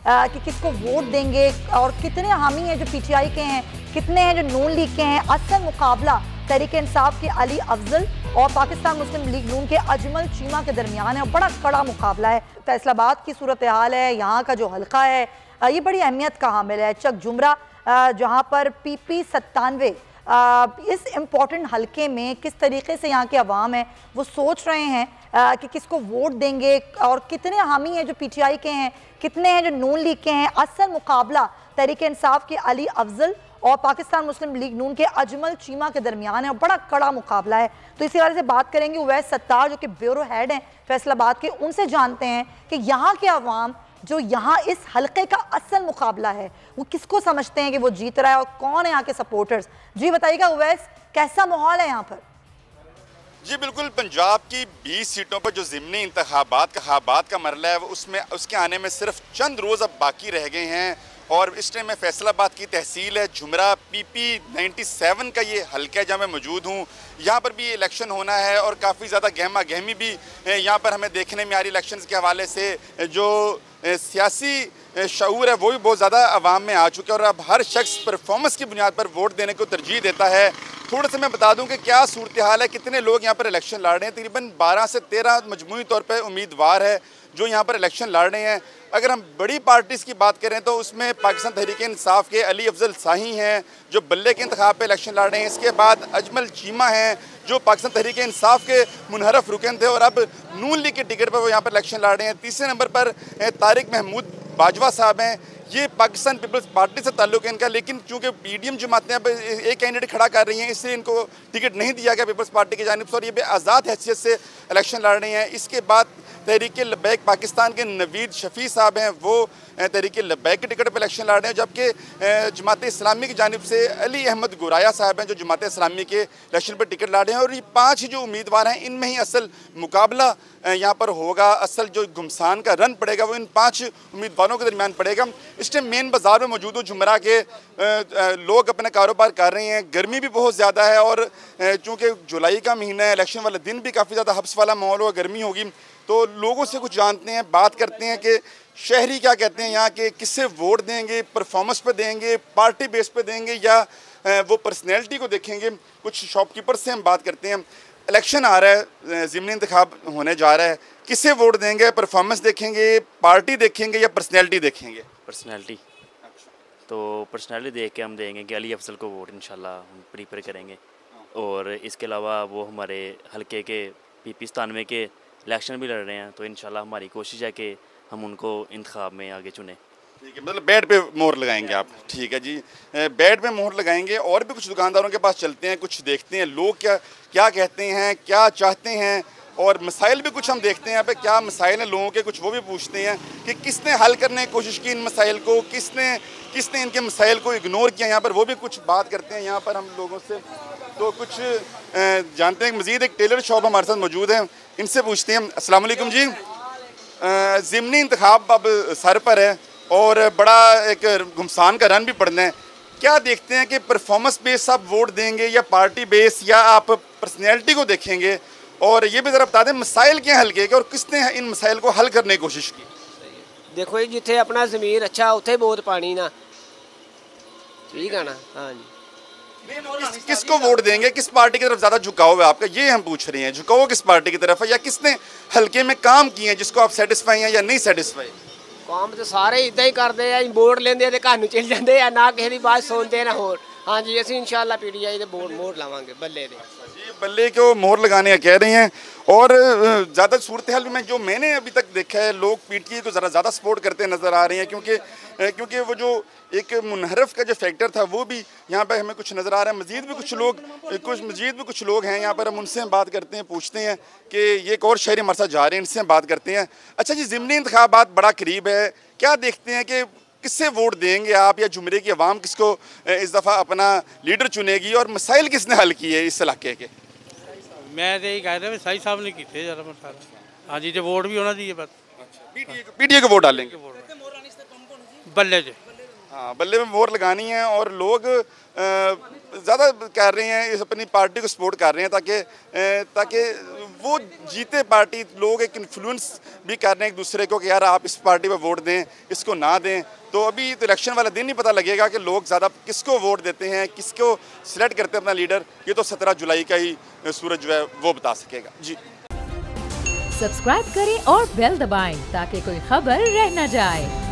कि किसको वोट देंगे और कितने हामी हैं जो पीटीआई के हैं, कितने हैं जो नून लीग के हैं। असल मुकाबला तहरीक इंसाफ के अली अफजल और पाकिस्तान मुस्लिम लीग नून के अजमल चीमा के दरमियान है और बड़ा कड़ा मुकाबला है। फैसलाबाद की सूरत हाल है, यहाँ का जो हल्का है ये बड़ी अहमियत का हामिल है। चक जुमरा जहाँ पर PP 97 इस इम्पॉर्टेंट हलके में किस तरीके से यहाँ के अवाम है वो सोच रहे हैं कि किसको वोट देंगे और कितने हामी हैं जो पीटीआई के हैं, कितने हैं जो नून लीग के हैं। असल मुकाबला तहरीक इंसाफ के अली अफजल और पाकिस्तान मुस्लिम लीग नून के अजमल चीमा के दरमियान है और बड़ा कड़ा मुकाबला है। तो इसी बारे से बात करेंगे उवैस सत्तार जो कि ब्यूरो हेड हैं फैसलाबाद के, उनसे जानते हैं कि यहाँ के अवाम जो यहाँ इस हलके का असल मुकाबला है वो किसको समझते हैं कि वो जीत रहा है और कौन है यहाँ के सपोर्टर्स। जी बताइएगा उवैस, कैसा माहौल है यहाँ पर? जी बिल्कुल, पंजाब की 20 सीटों पर जो ज़िमनी इंतखाबात का मरला है उसमें उसके आने में सिर्फ चंद रोज़ अब बाकी रह गए हैं और इस टाइम मैं फैसलाबाद की तहसील है जुमरा PP 97 का ये हल्का है जहाँ मैं मौजूद हूँ। यहाँ पर भी इलेक्शन होना है और काफ़ी ज़्यादा गहमा गहमी भी यहाँ पर हमें देखने में आ रही। इलेक्शन के हवाले से जो सियासी शऊर है वो भी बहुत ज़्यादा आवाम में आ चुके हैं और अब हर शख्स परफॉर्मेंस की बुनियाद पर वोट देने को तरजीह देता है। थोड़ा सा मैं बता दूं कि क्या सूरत हाल है, कितने लोग यहाँ पर इलेक्शन लड़ रहे हैं। तकरीबन 12 से 13 मजमूई तौर पर उम्मीदवार है जो यहाँ पर इलेक्शन लड़ रहे हैं। अगर हम बड़ी पार्टीज़ की बात करें तो उसमें पाकिस्तान तहरीक इंसाफ के अली अफजल साही हैं जो बल्ले के इंतखाब पे इलेक्शन लड़ रहे हैं। इसके बाद अजमल चीमा हैं जो पाकिस्तान तहरीक इंसाफ के मुनहरफ रुकन थे और अब नून लीग के टिकट पर वो यहाँ पर इलेक्शन लड़ रहे हैं। तीसरे नंबर पर तारिक महमूद बाजवा साहब हैं, ये पाकिस्तान पीपल्स पार्टी से ताल्लुक़ है इनका, लेकिन चूँकि PDM जमातें अब एक कैंडिडेट खड़ा कर रही हैं इसलिए इनको टिकट नहीं दिया गया पीपल्स पार्टी की जानिब से और ये बेआज़ाद हैसियत से इलेक्शन लड़ रहे हैं। इसके बाद तहरीक लब्बैक पाकिस्तान के नवीद शफ़ी साहब हैं, वो तहरीक लब्बैक के टिकट पर इलेक्शन लड़ रहे हैं, जबकि जमात इस्लामी की जानिब से अली अहमद गुराया साहब हैं जो जमात इस्लामी के इलेक्शन पर टिकट लड़ रहे हैं। और ये 5 जो उम्मीदवार हैं इनमें ही असल मुकाबला यहाँ पर होगा। असल जो घुमसान का रन पड़ेगा वो इन 5 उम्मीदवारों के दरमियान पड़ेगा। इस टाइम मेन बाज़ार में मौजूद हूँ जुमरा के, लोग अपना कारोबार कर रहे हैं, गर्मी भी बहुत ज़्यादा है और चूँकि जुलाई का महीना है, इलेक्शन वाला दिन भी काफ़ी ज़्यादा हब्स वाला माहौल होगा, गर्मी होगी। तो लोगों से कुछ जानते हैं, बात करते हैं कि शहरी क्या कहते हैं यहाँ के, किससे वोट देंगे, परफॉर्मेंस पे देंगे, पार्टी बेस पे देंगे या वो पर्सनैलिटी को देखेंगे। कुछ शॉपकीपर्स से हम बात करते हैं। इलेक्शन आ रहा है, ज़िमनी इंतखाब होने जा रहा है, किससे वोट देंगे, परफॉर्मेंस देखेंगे, पार्टी देखेंगे या पर्सनैलिटी देखेंगे? पर्सनैलिटी। तो पर्सनैलिटी देख के हम देंगे कि अली अफजल को वोट इंशाल्लाह हम प्रीपेयर करेंगे। और इसके अलावा वो हमारे हल्के के PP 97 के इलेक्शन भी लड़ रहे हैं तो इंशाल्लाह हमारी कोशिश है कि हम उनको इंतखाब में आगे चुनें। ठीक है, मतलब बैट पे मोहर लगाएंगे आप। ठीक है जी, बैट पे मोहर लगाएंगे। और भी कुछ दुकानदारों के पास चलते हैं, कुछ देखते हैं लोग क्या कहते हैं, क्या चाहते हैं और मसाइल भी कुछ हम देखते हैं यहाँ पे क्या मसाइल हैं लोगों के, कुछ वो भी पूछते हैं कि किसने हल करने की कोशिश की इन मसाइल को, किसने इनके मसाइल को इग्नोर किया। यहाँ पर वो भी कुछ बात करते हैं यहाँ पर हम लोगों से। तो कुछ जानते हैं। मज़ीद एक टेलर शॉप हमारे साथ मौजूद है, इनसे पूछते हैं। अस्सलाम वालेकुम जी, ज़िमनी इंतखाब अब सर पर है और बड़ा एक घुमसान का रन भी पड़ना है, क्या देखते हैं कि परफॉर्मेंस बेस आप वोट देंगे या पार्टी बेस या आप पर्सनैलिटी को देखेंगे? और ये भी ज़रा बता दें मसाइल क्या हल किए और किसने इन मसाइल को हल करने की कोशिश की? देखो जी, जिथे अपना ज़मीर अच्छा उत्थे बहुत पानी ना, ठीक है ना। हाँ जी, किसको वोट देंगे, किस पार्टी की तरफ ज़्यादा झुकाव है आपका, ये हम पूछ रहे हैं। झुकाव किस पार्टी की तरफ है या किसने हल्के में काम किए हैं जिसको आप सेटिस्फाई हैं या नहीं सेटिस्फाई? काम तो सारे इदा ही करते हैं, वोट लेंदे ते घर नूं चल जाते हैं, ना किसी की बात सुनते ना होर। हाँ जी, असं इंशाल्लाह PTI दे वोट मोहर लावांगे बल्ले दे। बल्ले को मोहर लगाने कह रहे हैं। और ज़्यादा सूरत हाल में जो मैंने अभी तक देखा है लोग PTI को ज़्यादा सपोर्ट करते नज़र आ रहे हैं क्योंकि वो जो एक मुनहरफ का जो फैक्टर था वो भी यहाँ पर हमें कुछ नज़र आ रहा है। मज़ीद भी कुछ लोग हैं यहाँ पर, हम उनसे बात करते हैं, पूछते हैं कि ये एक और शहरी हमारे साथ जा रहे हैं, इनसे हम बात करते हैं। अच्छा जी, ज़िमनी इंतखाबात बड़ा करीब है, क्या देखते हैं कि किससे वोट देंगे आप या जुमरे की आवाम किसको इस दफ़ा अपना लीडर चुनेगी और मसाइल किसने हल किए इस इलाके के? मैं तो यही कह रहा साई साहब ने किए ज़रा मसाला। हाँ जी, तो वोट भी होना चाहिए बस। PTI को वोट डालेंगे बल्ले से। हाँ, बल्ले में मोहर लगानी है और लोग ज़्यादा कर रहे हैं, इस अपनी पार्टी को सपोर्ट कर रहे हैं ताकि वो जीते पार्टी, लोग एक इन्फ्लुएंस भी कर रहे हैं एक दूसरे को कि यार आप इस पार्टी पर वोट दें, इसको ना दें। तो अभी तो इलेक्शन वाला दिन ही पता लगेगा कि लोग ज़्यादा किसको वोट देते हैं, किसको सिलेक्ट करते हैं अपना लीडर। ये तो 17 जुलाई का ही सूरज जो है वो बता सकेगा। जी सब्सक्राइब करें और बेल दबाएं ताकि कोई खबर रह न जाए।